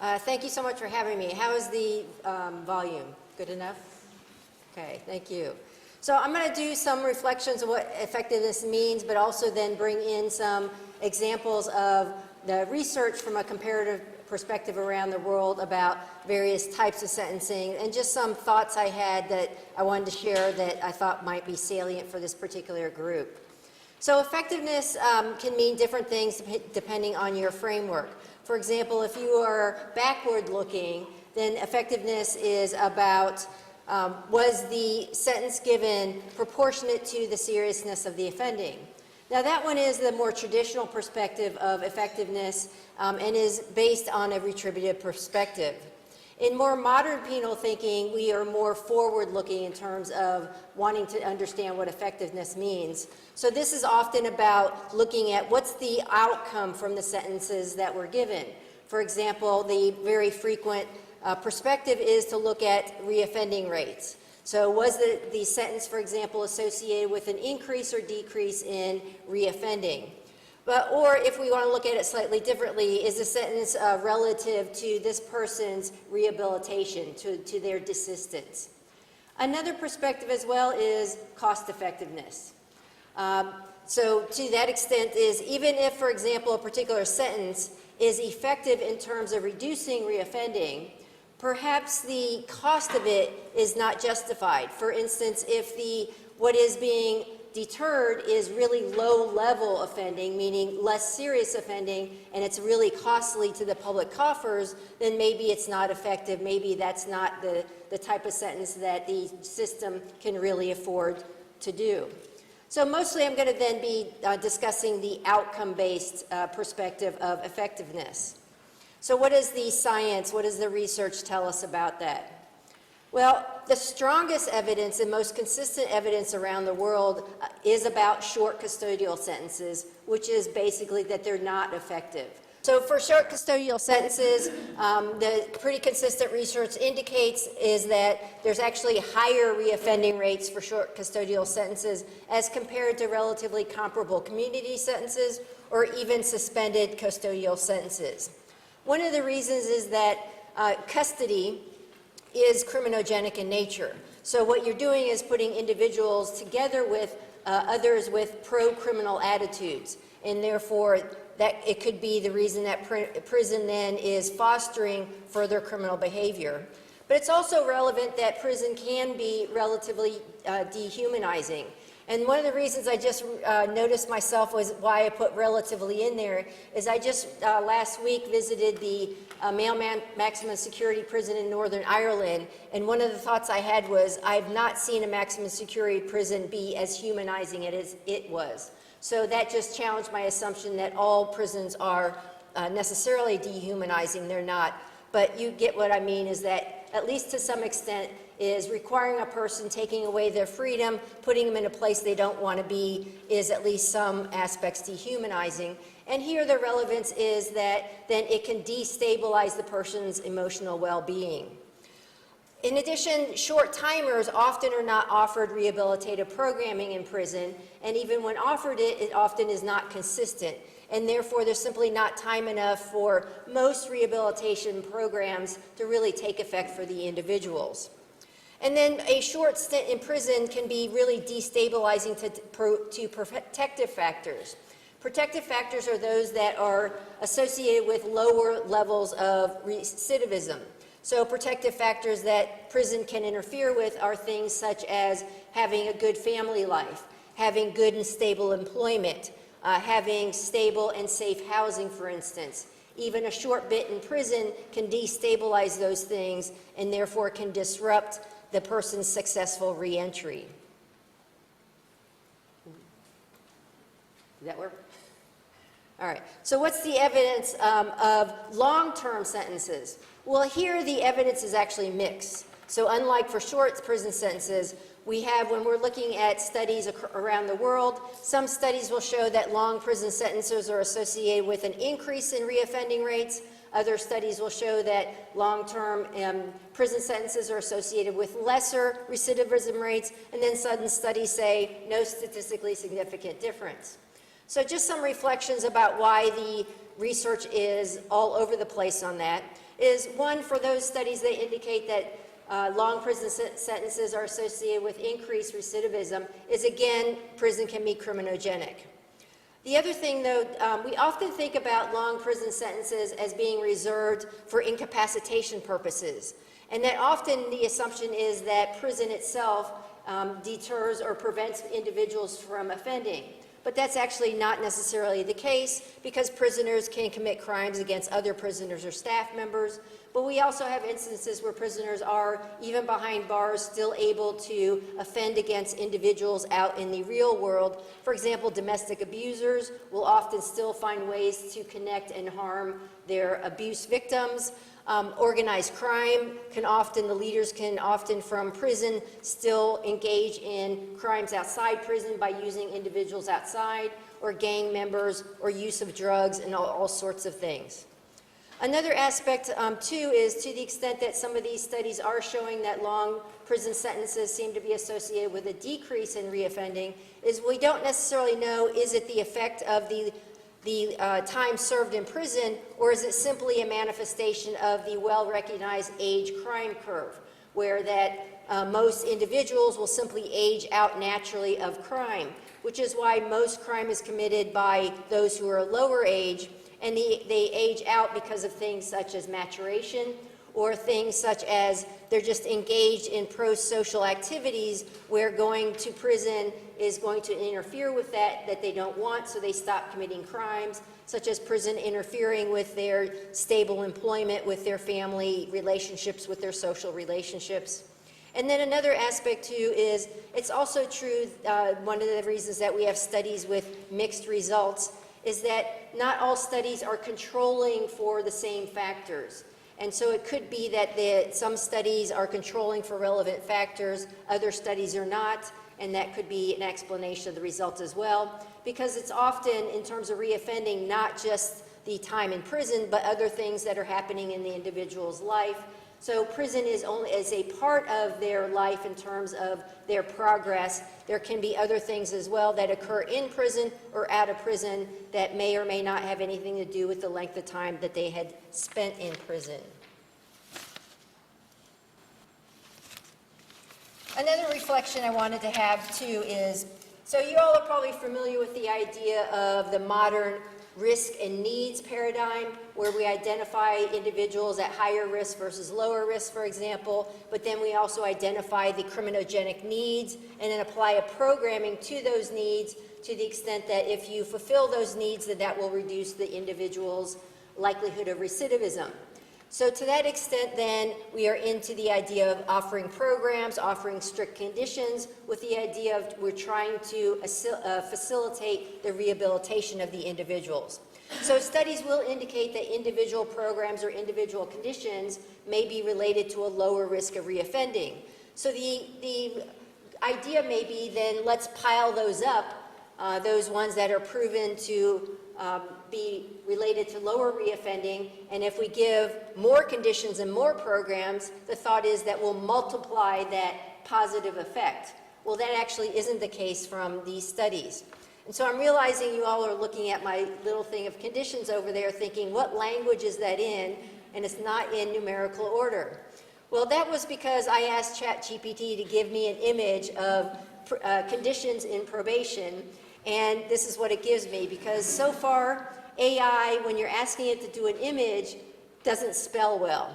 Thank you so much for having me. How is the volume? Good enough? Okay, thank you. So I'm going to do some reflections of what effectiveness means, but also then bring in some examples of the research from a comparative perspective around the world about various types of sentencing, and just some thoughts I had that I wanted to share that I thought might be salient for this particular group. So effectiveness can mean different things depending on your framework. For example, if you are backward looking, then effectiveness is about was the sentence given proportionate to the seriousness of the offending? Now that one is the more traditional perspective of effectiveness and is based on a retributive perspective. In more modern penal thinking, we are more forward-looking in terms of wanting to understand what effectiveness means. So this is often about looking at what's the outcome from the sentences that were given. For example, the very frequent perspective is to look at reoffending rates. So was the sentence, for example, associated with an increase or decrease in reoffending? Or if we want to look at it slightly differently, is the sentence relative to this person's rehabilitation, to their desistance? Another perspective as well is cost effectiveness. So to that extent is even if, for example, a particular sentence is effective in terms of reducing reoffending, perhaps the cost of it is not justified. For instance, if what is being deterred is really low-level offending, meaning less serious offending, and it's really costly to the public coffers, then maybe it's not effective. Maybe that's not the type of sentence that the system can really afford to do. So mostly I'm going to then be discussing the outcome-based perspective of effectiveness. So what is the science, what does the research tell us about that? Well, the strongest evidence and most consistent evidence around the world is about short custodial sentences, which is basically that they're not effective. So for short custodial sentences, the pretty consistent research indicates is that there's actually higher reoffending rates for short custodial sentences as compared to relatively comparable community sentences or even suspended custodial sentences. One of the reasons is that custody is criminogenic in nature. So what you're doing is putting individuals together with others with pro-criminal attitudes, and therefore that it could be the reason that prison then is fostering further criminal behavior. But it's also relevant that prison can be relatively dehumanizing. And one of the reasons I just noticed myself was why I put relatively in there is I just last week visited the male maximum security prison in Northern Ireland, and one of the thoughts I had was I've not seen a maximum security prison be as humanizing as it was. So that just challenged my assumption that all prisons are necessarily dehumanizing. They're not. But you get what I mean is that, at least to some extent, is requiring a person, taking away their freedom, putting them in a place they don't want to be, is at least some aspects dehumanizing. And here the relevance is that then it can destabilize the person's emotional well-being. In addition, short timers often are not offered rehabilitative programming in prison, and even when offered it often is not consistent. And therefore, there's simply not time enough for most rehabilitation programs to really take effect for the individuals. And then a short stint in prison can be really destabilizing to protective factors. Protective factors are those that are associated with lower levels of recidivism. So protective factors that prison can interfere with are things such as having a good family life, having good and stable employment, having stable and safe housing, for instance. Even a short bit in prison can destabilize those things and therefore can disrupt the person's successful reentry. Did that work? All right, so what's the evidence of long-term sentences? Well, here the evidence is actually mixed. So unlike for short prison sentences, we have, when we're looking at studies around the world, some studies will show that long prison sentences are associated with an increase in reoffending rates. Other studies will show that long-term prison sentences are associated with lesser recidivism rates, and then some studies say no statistically significant difference. So just some reflections about why the research is all over the place on that is one, for those studies that indicate that long prison sentences are associated with increased recidivism, is again, prison can be criminogenic. The other thing, though, we often think about long prison sentences as being reserved for incapacitation purposes, and that often the assumption is that prison itself deters or prevents individuals from offending. But that's actually not necessarily the case, because prisoners can commit crimes against other prisoners or staff members. But we also have instances where prisoners are, even behind bars, still able to offend against individuals out in the real world. For example, domestic abusers will often still find ways to connect and harm their abuse victims. Organized crime can often, the leaders can often from prison still engage in crimes outside prison by using individuals outside, or gang members, or use of drugs, and all sorts of things. Another aspect, too, is to the extent that some of these studies are showing that long prison sentences seem to be associated with a decrease in reoffending, is we don't necessarily know, is it the effect of the time served in prison, or is it simply a manifestation of the well-recognized age crime curve, where that most individuals will simply age out naturally of crime, which is why most crime is committed by those who are lower age, and they age out because of things such as maturation, or things such as they're just engaged in pro-social activities where going to prison is going to interfere with that they don't want, so they stop committing crimes, such as prison interfering with their stable employment, with their family relationships, with their social relationships. And then another aspect too is, it's also true, one of the reasons that we have studies with mixed results is that not all studies are controlling for the same factors. And so it could be that some studies are controlling for relevant factors, other studies are not, and that could be an explanation of the results as well, because it's often, in terms of reoffending, not just the time in prison, but other things that are happening in the individual's life. So prison is only as a part of their life in terms of their progress. There can be other things as well that occur in prison or out of prison that may or may not have anything to do with the length of time that they had spent in prison. Another reflection I wanted to have too is, so you all are probably familiar with the idea of the modern risk and needs paradigm, where we identify individuals at higher risk versus lower risk, for example, but then we also identify the criminogenic needs and then apply a programming to those needs to the extent that if you fulfill those needs, that will reduce the individual's likelihood of recidivism. So to that extent, then, we are into the idea of offering programs, offering strict conditions, with the idea of we're trying to facilitate the rehabilitation of the individuals. So studies will indicate that individual programs or individual conditions may be related to a lower risk of reoffending. So the idea may be then, let's pile those up, those ones that are proven to be related to lower reoffending, and if we give more conditions and more programs, the thought is that we'll multiply that positive effect. Well, that actually isn't the case from these studies. And so I'm realizing you all are looking at my little thing of conditions over there thinking, what language is that in? And it's not in numerical order. Well, that was because I asked ChatGPT to give me an image of conditions in probation, and this is what it gives me, because so far, AI, when you're asking it to do an image, doesn't spell well.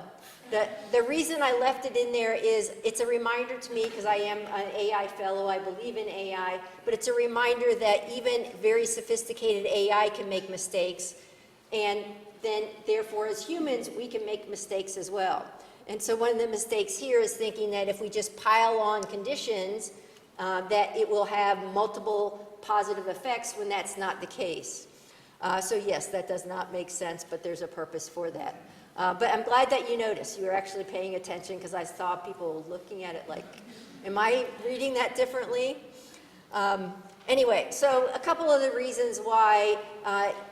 The reason I left it in there is it's a reminder to me, because I am an AI fellow, I believe in AI, but it's a reminder that even very sophisticated AI can make mistakes, and then therefore as humans, we can make mistakes as well. And so one of the mistakes here is thinking that if we just pile on conditions, that it will have multiple positive effects when that's not the case. So yes, that does not make sense, but there's a purpose for that. But I'm glad that you noticed. You were actually paying attention, because I saw people looking at it like, am I reading that differently? Anyway, so a couple of the reasons why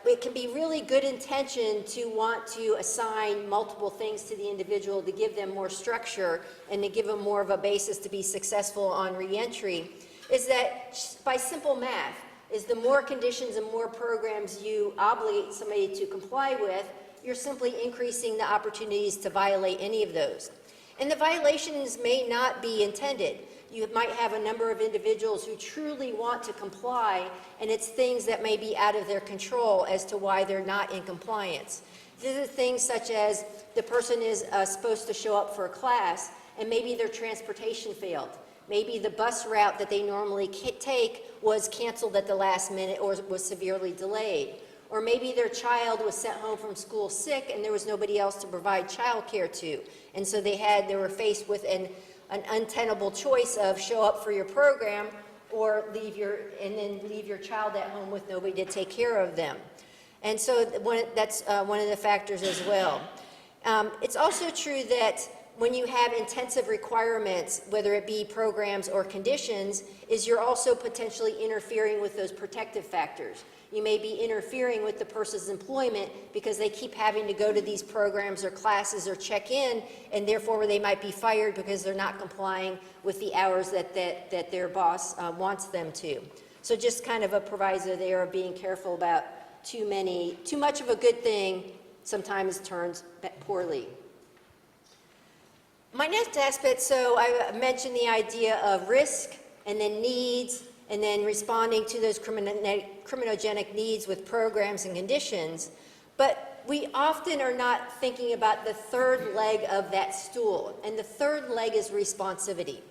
it can be really good intention to want to assign multiple things to the individual to give them more structure and to give them more of a basis to be successful on reentry, is that by simple math, is the more conditions and more programs you obligate somebody to comply with, you're simply increasing the opportunities to violate any of those. And the violations may not be intended. You might have a number of individuals who truly want to comply, and it's things that may be out of their control as to why they're not in compliance. These are things such as the person is supposed to show up for a class, and maybe their transportation failed. Maybe the bus route that they normally take was canceled at the last minute or was severely delayed. Or maybe their child was sent home from school sick and there was nobody else to provide child care to. And so they were faced with an untenable choice of show up for your program or leave your child at home with nobody to take care of them. And so that's one of the factors as well. It's also true that when you have intensive requirements, whether it be programs or conditions, is you're also potentially interfering with those protective factors. You may be interfering with the person's employment because they keep having to go to these programs or classes or check in, and therefore they might be fired because they're not complying with the hours that their boss wants them to. So just kind of a proviso there of being careful about too much of a good thing sometimes turns poorly. My next aspect, so I mentioned the idea of risk and then needs and then responding to those criminogenic needs with programs and conditions, but we often are not thinking about the third leg of that stool, and the third leg is responsivity.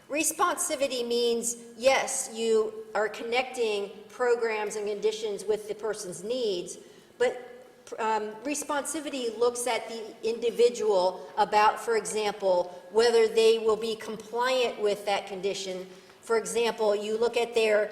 Responsivity means, yes, you are connecting programs and conditions with the person's needs, but responsivity looks at the individual about, for example, whether they will be compliant with that condition. For example, you look at their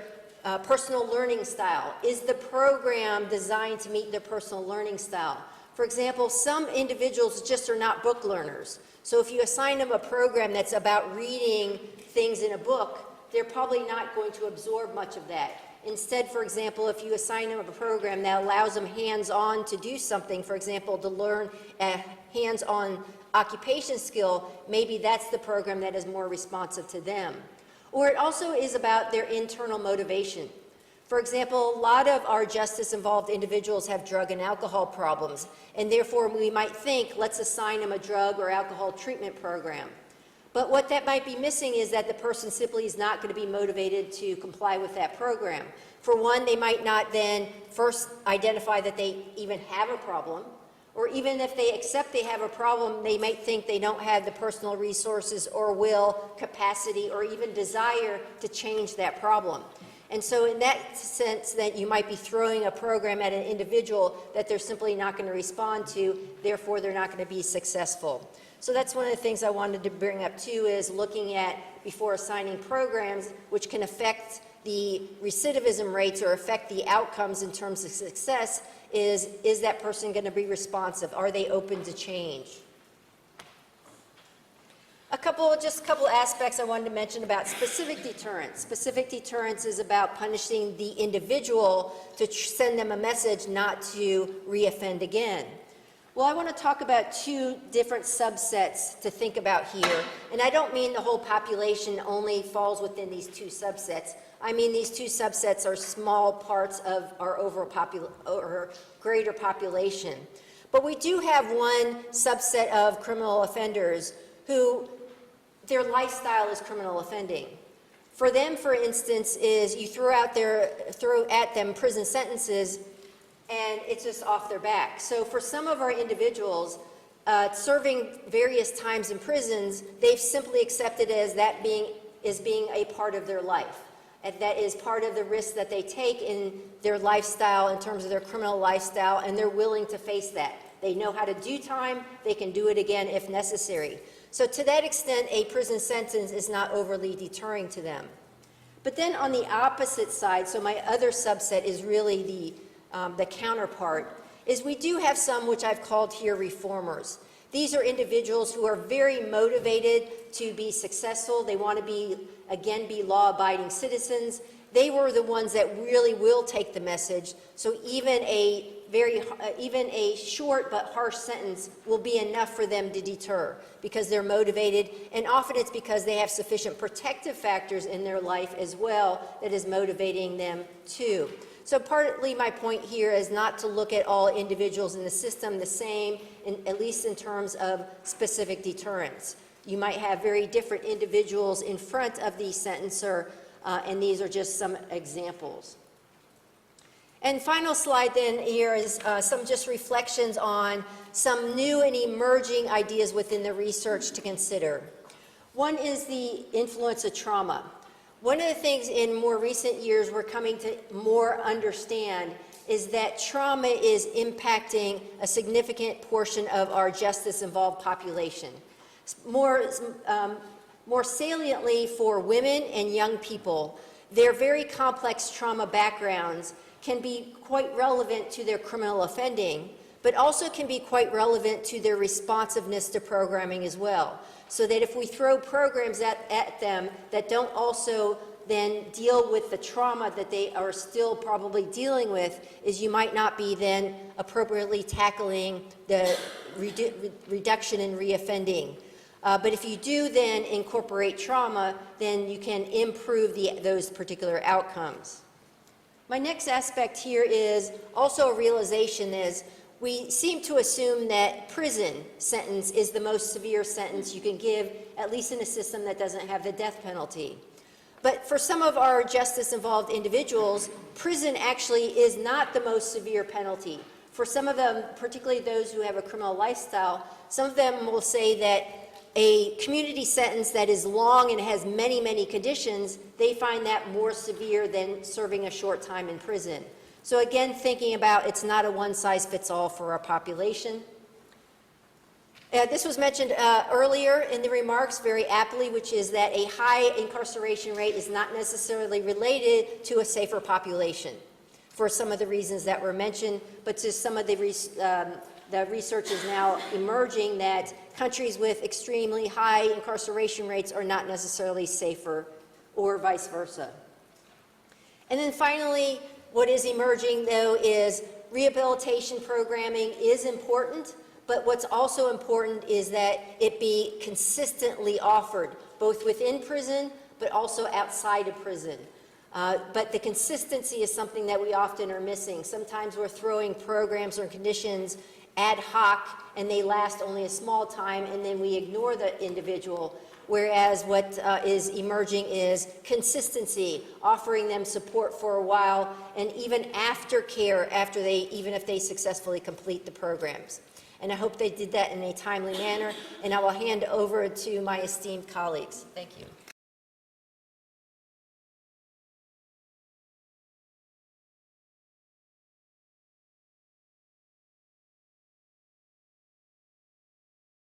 personal learning style. Is the program designed to meet their personal learning style? For example, some individuals just are not book learners. So if you assign them a program that's about reading things in a book, they're probably not going to absorb much of that. Instead, for example, if you assign them a program that allows them hands-on to do something, for example, to learn a hands-on occupation skill, maybe that's the program that is more responsive to them. Or it also is about their internal motivation. For example, a lot of our justice-involved individuals have drug and alcohol problems, and therefore we might think, let's assign them a drug or alcohol treatment program. But what that might be missing is that the person simply is not going to be motivated to comply with that program. For one, they might not then first identify that they even have a problem, or even if they accept they have a problem, they might think they don't have the personal resources or will, capacity, or even desire to change that problem. And so in that sense, that you might be throwing a program at an individual that they're simply not going to respond to, therefore they're not going to be successful. So that's one of the things I wanted to bring up too, is looking at, before assigning programs, which can affect the recidivism rates or affect the outcomes in terms of success, is that person going to be responsive? Are they open to change? Just a couple aspects I wanted to mention about specific deterrence. Specific deterrence is about punishing the individual to send them a message not to reoffend again. Well, I want to talk about two different subsets to think about here. And I don't mean the whole population only falls within these two subsets. I mean these two subsets are small parts of our overall greater population. But we do have one subset of criminal offenders who their lifestyle is criminal offending. For them, for instance, is you throw at them prison sentences and it's just off their back. So for some of our individuals, serving various times in prisons, they've simply accepted as being a part of their life. And that is part of the risk that they take in their lifestyle, in terms of their criminal lifestyle, and they're willing to face that. They know how to do time, they can do it again if necessary. So to that extent, a prison sentence is not overly deterring to them. But then on the opposite side, so my other subset is really the counterpart, is we do have some which I've called here reformers. These are individuals who are very motivated to be successful. They want to be law-abiding citizens. They were the ones that really will take the message. So even a short but harsh sentence will be enough for them to deter because they're motivated, and often it's because they have sufficient protective factors in their life as well that is motivating them too. So partly my point here is not to look at all individuals in the system the same, at least in terms of specific deterrence. You might have very different individuals in front of the sentencer, and these are just some examples. And final slide then here is some just reflections on some new and emerging ideas within the research to consider. One is the influence of trauma. One of the things in more recent years we're coming to more understand is that trauma is impacting a significant portion of our justice-involved population. More saliently for women and young people, their very complex trauma backgrounds can be quite relevant to their criminal offending, but also can be quite relevant to their responsiveness to programming as well. So that if we throw programs at them that don't also then deal with the trauma that they are still probably dealing with, is you might not be then appropriately tackling the reduction in reoffending. But if you do then incorporate trauma, then you can improve those particular outcomes. My next aspect here is also a realization is we seem to assume that prison sentence is the most severe sentence you can give, at least in a system that doesn't have the death penalty. But for some of our justice-involved individuals, prison actually is not the most severe penalty. For some of them, particularly those who have a criminal lifestyle, some of them will say that a community sentence that is long and has many, many conditions, they find that more severe than serving a short time in prison. So again, thinking about it's not a one-size-fits-all for our population. This was mentioned earlier in the remarks very aptly, which is that a high incarceration rate is not necessarily related to a safer population for some of the reasons that were mentioned, but to some of the research is now emerging that countries with extremely high incarceration rates are not necessarily safer, or vice versa. And then finally, what is emerging, though, is rehabilitation programming is important, but what's also important is that it be consistently offered, both within prison, but also outside of prison. But the consistency is something that we often are missing. Sometimes we're throwing programs or conditions ad hoc, and they last only a small time, and then we ignore the individual. Whereas what is emerging is consistency, offering them support for a while, and even aftercare even if they successfully complete the programs. And I hope they did that in a timely manner, and I will hand over to my esteemed colleagues. Thank you.